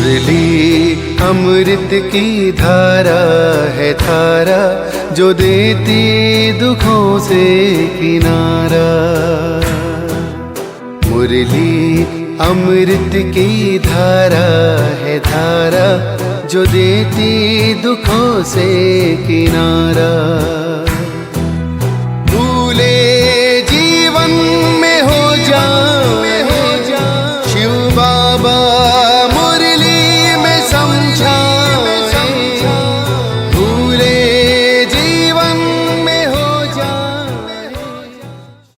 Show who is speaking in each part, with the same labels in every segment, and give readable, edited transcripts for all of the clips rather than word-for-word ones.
Speaker 1: मुरली अमृत की धारा है धारा, जो देती दुखों से किनारा। मुरली अमृत की धारा है धारा, जो देती दुखों से किनारा। भूले जीवन में हो जा शिव बाबा मुरली में समझाए, भूले जीवन में हो जा।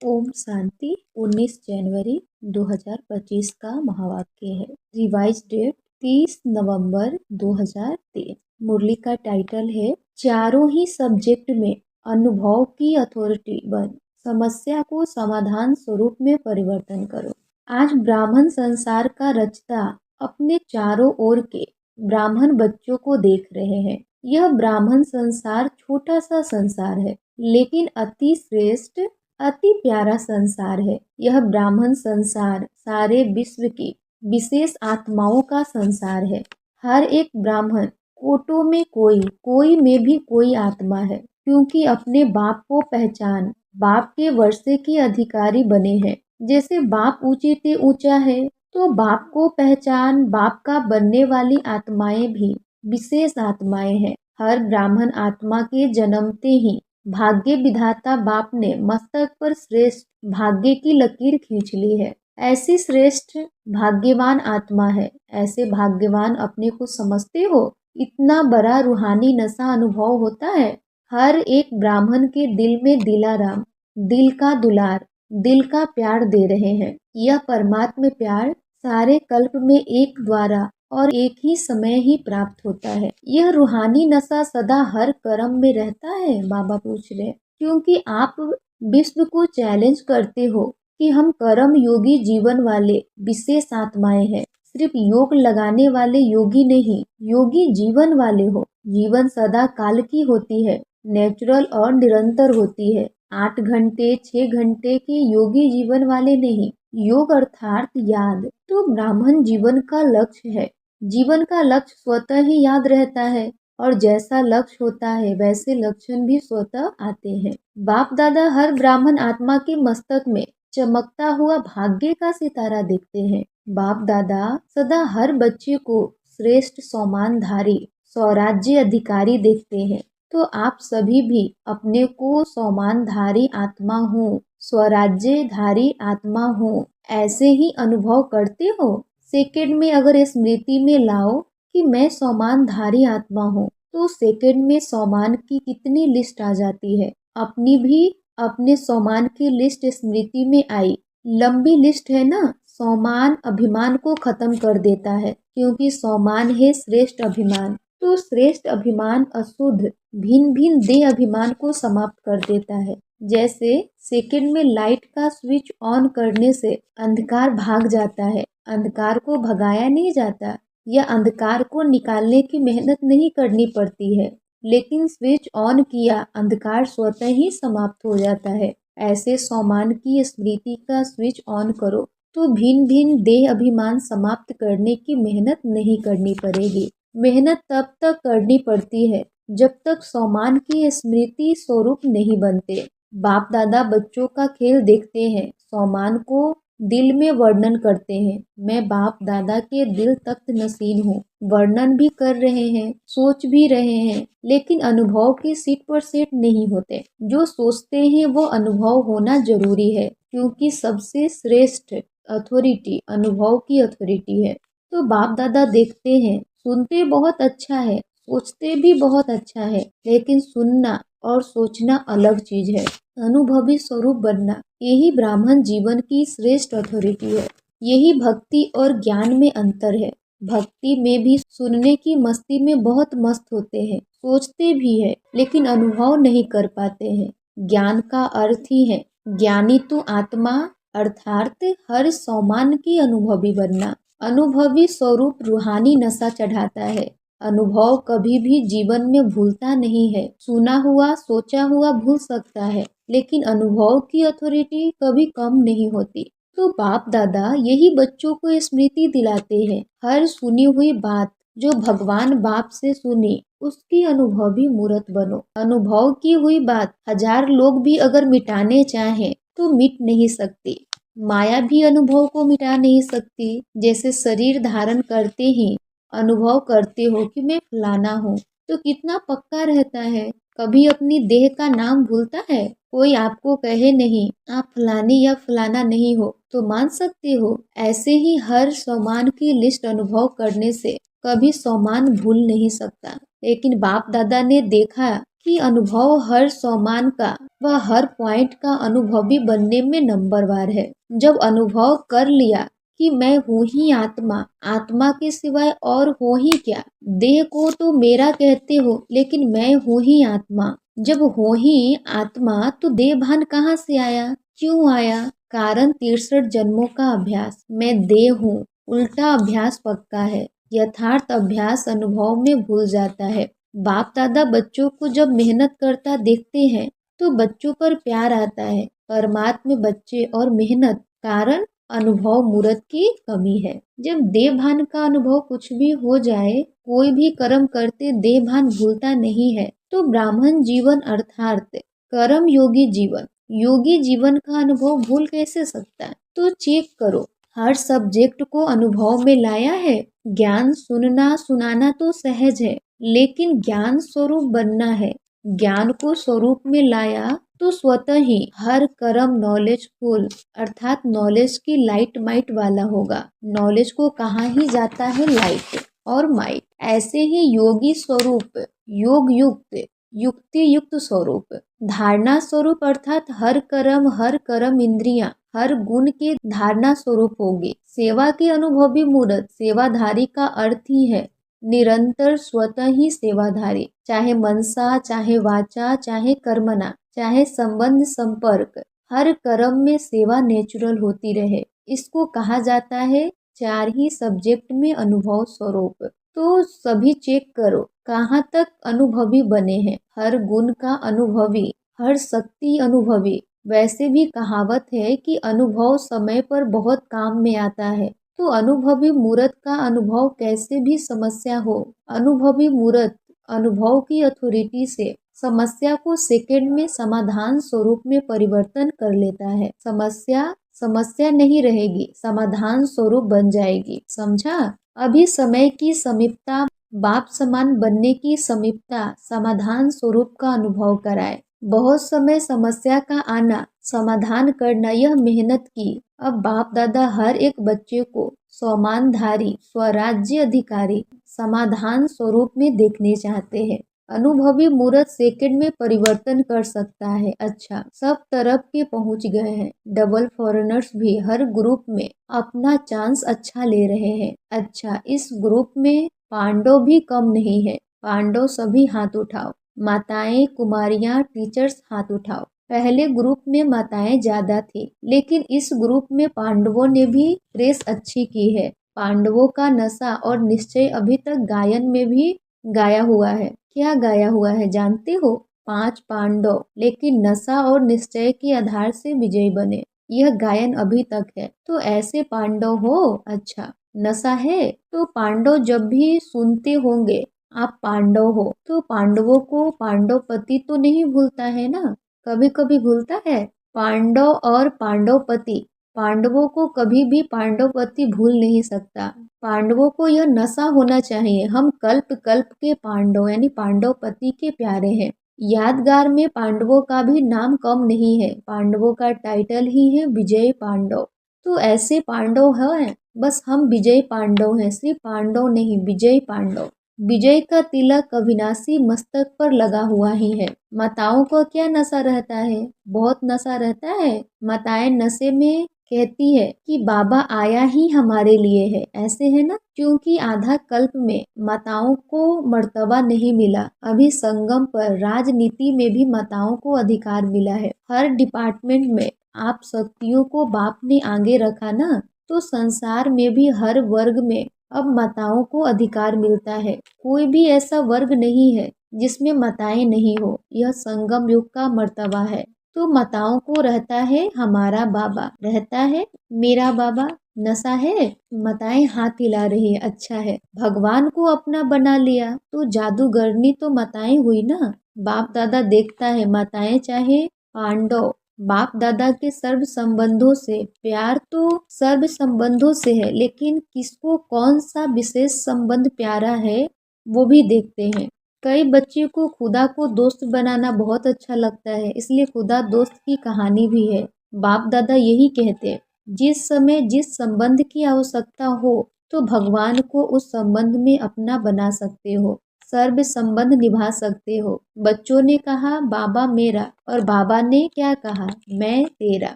Speaker 2: ओम शांति। 19 जनवरी 2025 का महावाक्य है। रिवाइज डेट 30 नवंबर 2023। मुरली का टाइटल है चारों ही सब्जेक्ट में अनुभव की अथॉरिटी बन, समस्या को समाधान स्वरूप में परिवर्तन करो। आज ब्राह्मण संसार का रचता अपने चारों ओर के ब्राह्मण बच्चों को देख रहे हैं। यह ब्राह्मण संसार छोटा सा संसार है, लेकिन अति श्रेष्ठ अति प्यारा संसार है। यह ब्राह्मण संसार सारे विश्व की विशेष आत्माओं का संसार है। हर एक ब्राह्मण कोटों में कोई, कोई में भी कोई आत्मा है, क्योंकि अपने बाप को पहचान बाप के वर्षे के अधिकारी बने हैं। जैसे बाप ऊंचे से ऊंचा है, तो बाप को पहचान बाप का बनने वाली आत्माएं भी विशेष आत्माएं हैं। हर ब्राह्मण आत्मा के जन्मते ही भाग्य विधाता बाप ने मस्तक पर श्रेष्ठ भाग्य की लकीर खींच ली है। ऐसी श्रेष्ठ भाग्यवान आत्मा है। ऐसे भाग्यवान अपने को समझते हो? इतना बड़ा रूहानी नशा अनुभव होता है। हर एक ब्राह्मण के दिल में दिलाराम, दिल का दुलार, दिल का प्यार दे रहे हैं। यह परमात्म प्यार सारे कल्प में एक द्वारा और एक ही समय ही प्राप्त होता है। यह रूहानी नशा सदा हर कर्म में रहता है। बाबा पूछ रहे, क्योंकि आप विश्व को चैलेंज करते हो कि हम कर्म योगी जीवन वाले विशेष आत्माएं हैं। सिर्फ योग लगाने वाले योगी नहीं, योगी जीवन वाले हो। जीवन सदा काल की होती है, नेचुरल और निरंतर होती है। 8 घंटे 6 घंटे के योगी जीवन वाले नहीं। योग अर्थात याद तो ब्राह्मण जीवन का लक्ष्य है। जीवन का लक्ष्य स्वतः ही याद रहता है, और जैसा लक्ष्य होता है वैसे लक्षण भी स्वतः आते हैं। बाप दादा हर ब्राह्मण आत्मा के मस्तक में चमकता हुआ भाग्य का सितारा देखते हैं। बाप दादा सदा हर बच्चे को श्रेष्ठ सौमानधारी स्वराज्य अधिकारी देखते हैं। तो आप सभी भी अपने को सौमानधारी आत्मा हो, स्वराज्यधारी आत्मा हो, ऐसे ही अनुभव करते हो। सेकंड में अगर स्मृति में लाओ कि मैं सौमानधारी आत्मा हूँ, तो सेकंड में सौमान की कितनी लिस्ट आ जाती है। अपनी भी अपने सौमान की लिस्ट स्मृति में आई। लंबी लिस्ट है ना। सौमान अभिमान को खत्म कर देता है, क्योंकि सौमान है श्रेष्ठ अभिमान। तो श्रेष्ठ अभिमान अशुद्ध भिन्न भिन्न देह अभिमान को समाप्त कर देता है। जैसे सेकंड में लाइट का स्विच ऑन करने से अंधकार भाग जाता है। अंधकार को भगाया नहीं जाता, या अंधकार को निकालने की मेहनत नहीं करनी पड़ती है, लेकिन स्विच ऑन किया, अंधकार स्वतः ही समाप्त हो जाता है। ऐसे सौमान की स्मृति का स्विच ऑन करो तो भिन्न भिन्न देह अभिमान समाप्त करने की मेहनत नहीं करनी पड़ेगी। मेहनत तब तक करनी पड़ती है जब तक सौमान की स्मृति स्वरूप नहीं बनते। बाप दादा बच्चों का खेल देखते हैं, सौमान को दिल में वर्णन करते हैं। मैं बाप दादा के दिल तख्त नसीन हूँ। वर्णन भी कर रहे हैं, सोच भी रहे हैं, लेकिन अनुभव की सीट पर सेट नहीं होते। जो सोचते हैं वो अनुभव होना जरूरी है, क्योंकि सबसे श्रेष्ठ अथॉरिटी अनुभव की अथॉरिटी है। तो बाप दादा देखते हैं, सुनते बहुत अच्छा है, सोचते भी बहुत अच्छा है, लेकिन सुनना और सोचना अलग चीज है। अनुभवी स्वरूप बनना, यही ब्राह्मण जीवन की श्रेष्ठ अथॉरिटी है। यही भक्ति और ज्ञान में अंतर है। भक्ति में भी सुनने की मस्ती में बहुत मस्त होते हैं, सोचते भी है, लेकिन अनुभव नहीं कर पाते हैं। ज्ञान का अर्थ ही है ज्ञानी तो आत्मा, अर्थात हर सौमान की अनुभवी बनना। अनुभवी स्वरूप रूहानी नशा चढ़ाता है। अनुभव कभी भी जीवन में भूलता नहीं है। सुना हुआ सोचा हुआ भूल सकता है, लेकिन अनुभव की अथॉरिटी कभी कम नहीं होती। तो बाप दादा यही बच्चों को स्मृति दिलाते हैं। हर सुनी हुई बात जो भगवान बाप से सुनी उसकी अनुभवी मूर्त बनो। अनुभव की हुई बात 1000 लोग भी अगर मिटाने चाहें तो मिट नहीं सकती। माया भी अनुभव को मिटा नहीं सकती। जैसे शरीर धारण करते ही अनुभव करते हो कि मैं फलाना हूँ, तो कितना पक्का रहता है। कभी अपनी देह का नाम भूलता है? कोई आपको कहे नहीं आप फलानी या फलाना नहीं हो तो मान सकते हो। ऐसे ही हर सामान की लिस्ट अनुभव करने से कभी सामान भूल नहीं सकता। लेकिन बाप दादा ने देखा कि अनुभव हर सामान का व हर पॉइंट का अनुभवी बनने में नंबरवार है। जब अनुभव कर लिया कि मैं हूँ ही आत्मा, आत्मा के सिवाय और हो ही क्या। देह को तो मेरा कहते हो लेकिन मैं हूँ ही आत्मा। जब हो ही आत्मा तो देह भान कहाँ से आया, क्यों आया? कारण 63 जन्मों का अभ्यास। मैं देह हूँ, उल्टा अभ्यास पक्का है। यथार्थ अभ्यास अनुभव में भूल जाता है। बाप दादा बच्चों को जब मेहनत करता देखते हैं तो बच्चों पर प्यार आता है। परमात्मा में बच्चे और मेहनत कारण अनुभव मूर्त की कमी है। जब देह भान का अनुभव कुछ भी हो जाए, कोई भी कर्म करते देह भान भूलता नहीं है, तो ब्राह्मण जीवन अर्थात कर्म योगी जीवन, योगी जीवन का अनुभव भूल कैसे सकता है? तो चेक करो, हर सब्जेक्ट को अनुभव में लाया है। ज्ञान सुनना सुनाना तो सहज है, लेकिन ज्ञान स्वरूप बनना है। ज्ञान को स्वरूप में लाया तो स्वतः ही हर कर्म नॉलेजफुल अर्थात नॉलेज की लाइट माइट वाला होगा। नॉलेज को कहाँ ही जाता है लाइट और माइट। ऐसे ही योगी स्वरूप योग युक्त युक्ति युक्त स्वरूप धारणा स्वरूप अर्थात हर कर्म इंद्रियां हर गुण के धारणा स्वरूप होगी। सेवा के अनुभवी मूर्त सेवाधारी का अर्थ ही है निरंतर स्वतः ही सेवाधारी, चाहे मनसा चाहे वाचा चाहे कर्मना चाहे संबंध संपर्क, हर कर्म में सेवा नेचुरल होती रहे। इसको कहा जाता है 4 ही सब्जेक्ट में अनुभव स्वरूप। तो सभी चेक करो कहाँ तक अनुभवी बने हैं। हर गुण का अनुभवी, हर शक्ति अनुभवी। वैसे भी कहावत है कि अनुभव समय पर बहुत काम में आता है। तो अनुभवी मूर्त का अनुभव कैसे भी समस्या हो, अनुभवी मूर्त अनुभव की अथॉरिटी से समस्या को सेकंड में समाधान स्वरूप में परिवर्तन कर लेता है। समस्या नहीं रहेगी, समाधान स्वरूप बन जाएगी। समझा? अभी समय की समीपता, बाप समान बनने की समीपता समाधान स्वरूप का अनुभव कराए। बहुत समय समस्या का आना, समाधान करना, यह मेहनत की। अब बाप दादा हर एक बच्चे को स्वमानधारी, स्वराज्य अधिकारी, समाधान स्वरूप में देखने चाहते हैं। अनुभवी मूर्त सेकंड में परिवर्तन कर सकता है। अच्छा, सब तरफ के पहुंच गए हैं। डबल फॉरेनर्स भी हर ग्रुप में अपना चांस अच्छा ले रहे हैं। अच्छा, इस ग्रुप में पांडव भी कम नहीं है। पांडव सभी हाथ उठाओ। माताएं, कुमारियां, टीचर्स हाथ उठाओ। पहले ग्रुप में माताएं ज्यादा थी, लेकिन इस ग्रुप में पांडवों ने भी रेस अच्छी की है। पांडवों का नशा और निश्चय अभी तक गायन में भी गाया हुआ है। क्या गाया हुआ है जानते हो? 5 पांडव, लेकिन नशा और निश्चय के आधार से विजयी बने। यह गायन अभी तक है। तो ऐसे पांडव हो। अच्छा, नशा है तो पांडव जब भी सुनते होंगे आप पांडव हो, तो पांडवों को पांडवपति तो नहीं भूलता है ना? कभी कभी भूलता है। पांडव और पांडवपति, पांडवों को कभी भी पांडवपति भूल नहीं सकता। पांडवों को यह नशा होना चाहिए, हम कल्प कल्प के पांडव यानी पांडवपति के प्यारे हैं। यादगार में पांडवों का भी नाम कम नहीं है। पांडवों का टाइटल ही है विजय पांडव। तो ऐसे पांडव हैं, बस हम विजय पांडव हैं। सिर्फ पांडव नहीं, विजय पांडव। विजय का तिलक अविनाशी मस्तक पर लगा हुआ ही है। माताओं को क्या नशा रहता है? बहुत नशा रहता है। माताएं नशे में कहती है कि बाबा आया ही हमारे लिए है। ऐसे है ना? क्योंकि आधा कल्प में माताओं को मर्तबा नहीं मिला। अभी संगम पर राजनीति में भी माताओं को अधिकार मिला है। हर डिपार्टमेंट में आप शक्तियों को बाप ने आगे रखा ना, तो संसार में भी हर वर्ग में अब माताओं को अधिकार मिलता है। कोई भी ऐसा वर्ग नहीं है जिसमें माताएं नहीं हो। यह संगम युग का मर्तबा है। तो माताओं को रहता है हमारा बाबा, रहता है मेरा बाबा। नशा है, माताएं हाथ हिला रही है, अच्छा है। भगवान को अपना बना लिया तो जादूगरनी तो माताएं हुई ना। बाप दादा देखता है, माताएं चाहे पांडव, बाप दादा के सर्व संबंधों से प्यार तो सर्व संबंधों से है, लेकिन किसको कौन सा विशेष संबंध प्यारा है वो भी देखते हैं। कई बच्चे को खुदा को दोस्त बनाना बहुत अच्छा लगता है, इसलिए खुदा दोस्त की कहानी भी है। बाप दादा यही कहते, जिस समय जिस संबंध की आवश्यकता हो तो भगवान को उस संबंध में अपना बना सकते हो, सर्व संबंध निभा सकते हो। बच्चों ने कहा बाबा मेरा, और बाबा ने क्या कहा, मैं तेरा।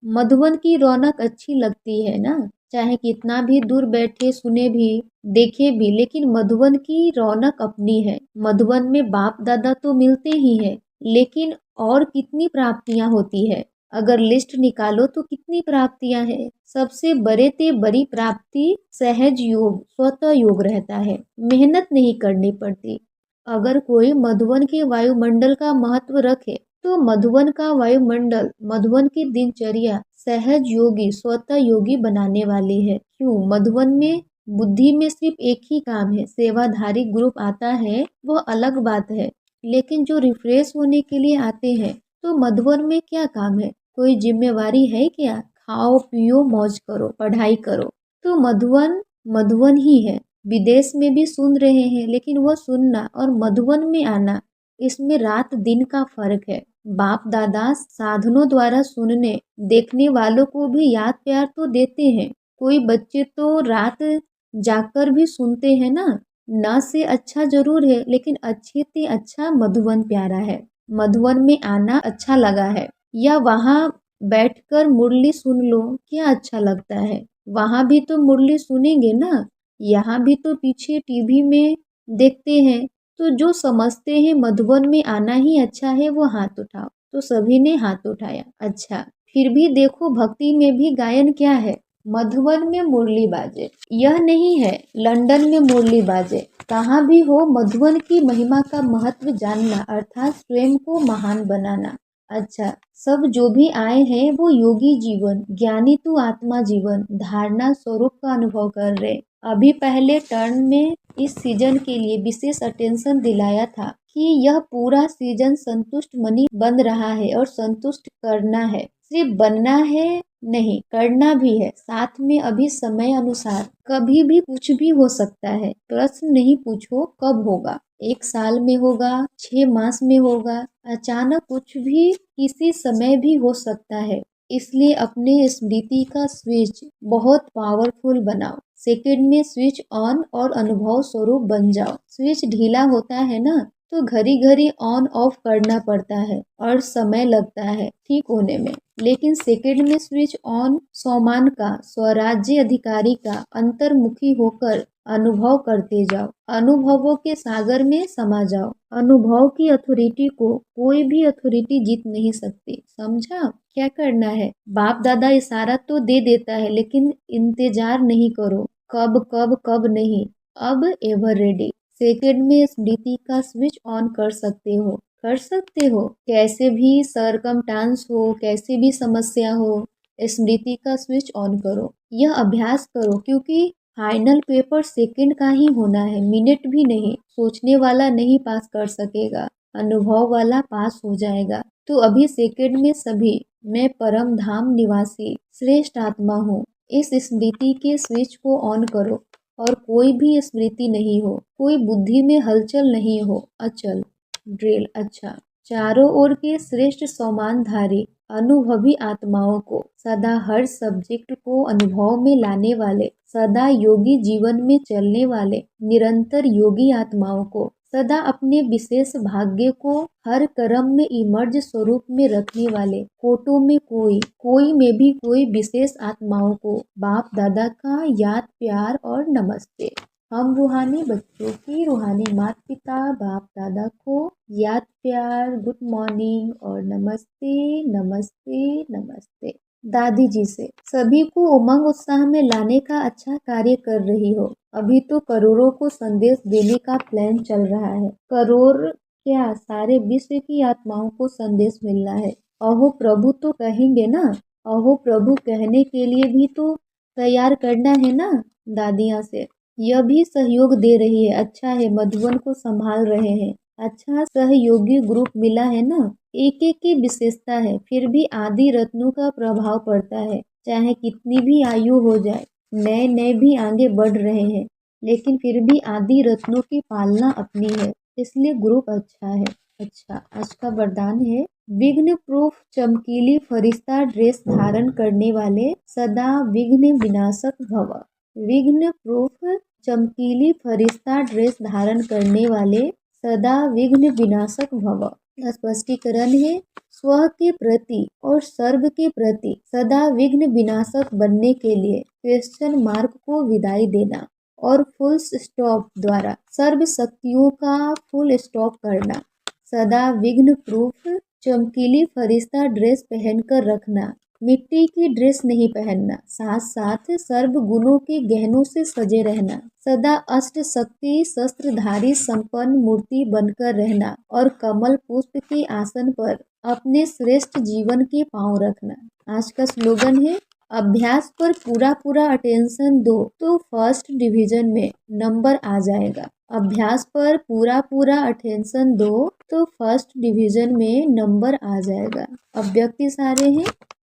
Speaker 2: मधुबन की रौनक अच्छी लगती है ना, चाहे कितना भी दूर बैठे सुने भी देखे भी, लेकिन मधुबन की रौनक अपनी है। मधुबन में बाप दादा तो मिलते ही हैं, लेकिन और कितनी प्राप्तियां होती है। अगर लिस्ट निकालो तो कितनी प्राप्तियां हैं। सबसे बड़े ते बड़ी प्राप्ति सहज योग, स्वतः योग रहता है, मेहनत नहीं करनी पड़ती। अगर कोई मधुबन के वायुमंडल का महत्व रखे तो मधुबन का वायुमंडल, मधुबन की दिनचर्या सहज योगी, स्वतः योगी बनाने वाली है। क्यों? मधुबन में बुद्धि में सिर्फ एक ही काम है, सेवाधारी ग्रुप आता है वो अलग बात है, लेकिन जो रिफ्रेश होने के लिए आते हैं तो मधुबन में क्या काम है? कोई जिम्मेवारी है क्या? खाओ पियो मौज करो, पढ़ाई करो। तो मधुबन मधुबन ही है। विदेश में भी सुन रहे हैं, लेकिन वह सुनना और मधुबन में आना, इसमें रात दिन का फर्क है। बाप दादा साधनों द्वारा सुनने देखने वालों को भी याद प्यार तो देते हैं। कोई बच्चे तो रात जाकर भी सुनते हैं ना। न से अच्छा जरूर है, लेकिन अच्छे से अच्छा मधुबन प्यारा है। मधुबन में आना अच्छा लगा है, या वहाँ बैठकर मुरली सुन लो, क्या अच्छा लगता है। वहाँ भी तो मुरली सुनेंगे ना, यहाँ भी तो पीछे टीवी में देखते हैं। तो जो समझते हैं मधुबन में आना ही अच्छा है वो हाथ उठाओ। तो सभी ने हाथ उठाया। अच्छा, फिर भी देखो भक्ति में भी गायन क्या है, मधुबन में मुरली बाजे। यह नहीं है लंदन में मुरली बाजे। कहाँ भी हो, मधुबन की महिमा का महत्व जानना अर्थात स्वयं को महान बनाना। अच्छा, सब जो भी आए हैं वो योगी जीवन, ज्ञानी तू आत्मा जीवन, धारणा स्वरूप का अनुभव कर रहे। अभी पहले टर्न में इस सीजन के लिए विशेष अटेंशन दिलाया था कि यह पूरा सीजन संतुष्ट मनी बन रहा है, और संतुष्ट करना है, सिर्फ बनना है नहीं, करना भी है साथ में। अभी समय अनुसार कभी भी कुछ भी हो सकता है। प्रश्न नहीं पूछो कब होगा, 1 साल में होगा, 6 मास में होगा, अचानक कुछ भी किसी समय भी हो सकता है। इसलिए अपने स्मृति का स्विच बहुत पावरफुल बनाओ। सेकंड में स्विच ऑन और अनुभव स्वरूप बन जाओ। स्विच ढीला होता है ना, तो घड़ी घड़ी ऑन ऑफ करना पड़ता है और समय लगता है ठीक होने में। लेकिन सेकंड में स्विच ऑन स्वमान का, स्वराज्य अधिकारी का अंतर्मुखी होकर अनुभव करते जाओ। अनुभवों के सागर में समा जाओ। अनुभव की अथॉरिटी को कोई भी अथॉरिटी जीत नहीं सकती। समझा? क्या करना है? बाप दादा इशारा तो दे देता है, लेकिन इंतजार नहीं करो। कब कब कब नहीं, अब एवर रेडी। सेकंड में स्मृति का स्विच ऑन कर सकते हो, कर सकते हो। कैसे भी सरकमस्टांस हो, कैसे भी समस्या हो, स्मृति का स्विच ऑन करो। यह अभ्यास करो, क्योंकि फाइनल पेपर सेकंड का ही होना है, मिनट भी नहीं। सोचने वाला नहीं पास कर सकेगा, अनुभव वाला पास हो जाएगा। तो अभी सेकंड में सभी, मैं परम धाम निवासी श्रेष्ठ आत्मा हूँ, इस स्मृति के स्विच को ऑन करो। और कोई भी स्मृति नहीं हो, कोई बुद्धि में हलचल नहीं हो, अचल ड्रिल। अच्छा, चारों ओर के श्रेष्ठ सम्मानधारी अनुभवी आत्माओं को, सदा हर सब्जेक्ट को अनुभव में लाने वाले, सदा योगी जीवन में चलने वाले निरंतर योगी आत्माओं को, सदा अपने विशेष भाग्य को हर कर्म में इमर्ज स्वरूप में रखने वाले, फोटो में कोई में भी कोई विशेष आत्माओं को बाप दादा का याद प्यार और नमस्ते। हम रूहानी बच्चों की रूहानी माता पिता बाप दादा को याद प्यार, गुड मॉर्निंग और नमस्ते नमस्ते नमस्ते। दादी जी से सभी को उमंग उत्साह में लाने का अच्छा कार्य कर रही हो। अभी तो करोड़ों को संदेश देने का प्लान चल रहा है। करोड़ क्या, सारे विश्व की आत्माओं को संदेश मिलना है। अहो प्रभु तो कहेंगे ना, अहो प्रभु कहने के लिए भी तो तैयार करना है ना दादियाँ से। यह भी सहयोग दे रही है, अच्छा है, मधुबन को संभाल रहे हैं, अच्छा सहयोगी ग्रुप मिला है ना। एक एक की विशेषता है, फिर भी आदि रत्नों का प्रभाव पड़ता है, चाहे कितनी भी आयु हो जाए। नए नए भी आगे बढ़ रहे हैं, लेकिन फिर भी आदि रत्नों की पालना अपनी है, इसलिए ग्रुप अच्छा है। अच्छा, आज का वरदान है, विघ्न प्रूफ चमकीली फरिश्ता ड्रेस धारण करने वाले सदा विघ्न विनाशक भव। विघ्न प्रूफ चमकीली फरिश्ता ड्रेस धारण करने वाले सदा विघ्न विनाशक भव। स्पष्टीकरण है, स्व के प्रति और सर्व के प्रति सदा विघ्न विनाशक बनने के लिए क्वेश्चन मार्क को विदाई देना और फुल स्टॉप द्वारा सर्व शक्तियों का फुल स्टॉप करना। सदा विघ्न प्रूफ चमकीली फरिश्ता ड्रेस पहनकर रखना, मिट्टी की ड्रेस नहीं पहनना, साथ साथ सर्व गुणों के गहनों से सजे रहना, सदा अष्ट शक्ति शस्त्रधारी संपन्न मूर्ति बनकर रहना और कमल पुष्प के आसन पर अपने श्रेष्ठ जीवन के पांव रखना। आज का स्लोगन है, अभ्यास पर पूरा पूरा अटेंशन दो तो फर्स्ट डिवीजन में नंबर आ जाएगा। अभ्यास पर पूरा पूरा अटेंशन दो तो फर्स्ट डिवीजन में नंबर आ जाएगा। अब व्यक्ति सारे हैं,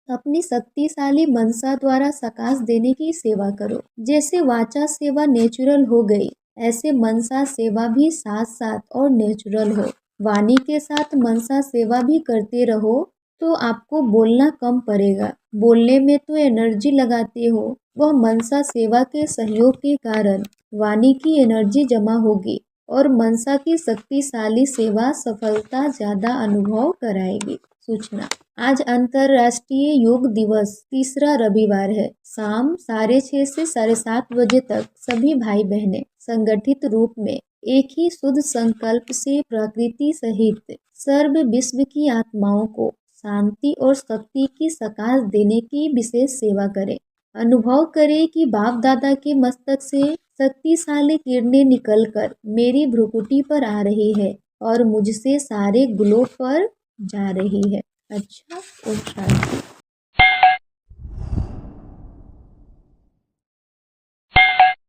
Speaker 2: अपनी शक्तिशाली मनसा द्वारा सकाश देने की सेवा करो। जैसे वाचा सेवा नेचुरल हो गई, ऐसे मनसा सेवा भी साथ साथ और नेचुरल हो। वाणी के साथ मनसा सेवा भी करते रहो तो आपको बोलना कम पड़ेगा। बोलने में तो एनर्जी लगाते हो, वह मनसा सेवा के सहयोग के कारण वाणी की एनर्जी जमा होगी और मनसा की शक्तिशाली सेवा सफलता ज्यादा अनुभव कराएगी। सूचना, आज अंतर्राष्ट्रीय योग दिवस तीसरा रविवार है। शाम 6:30 से 7:30 बजे तक सभी भाई बहनें संगठित रूप में एक ही शुद्ध संकल्प से प्रकृति सहित सर्व विश्व की आत्माओं को शांति और शक्ति की सकाश देने की विशेष सेवा करें। अनुभव करें कि बाप दादा के मस्तक से शक्तिशाली किरणें निकलकर मेरी भ्रुकुटी पर आ रही है और मुझसे सारे ग्लोब पर जा रही है। अच्छा, ओम शांति।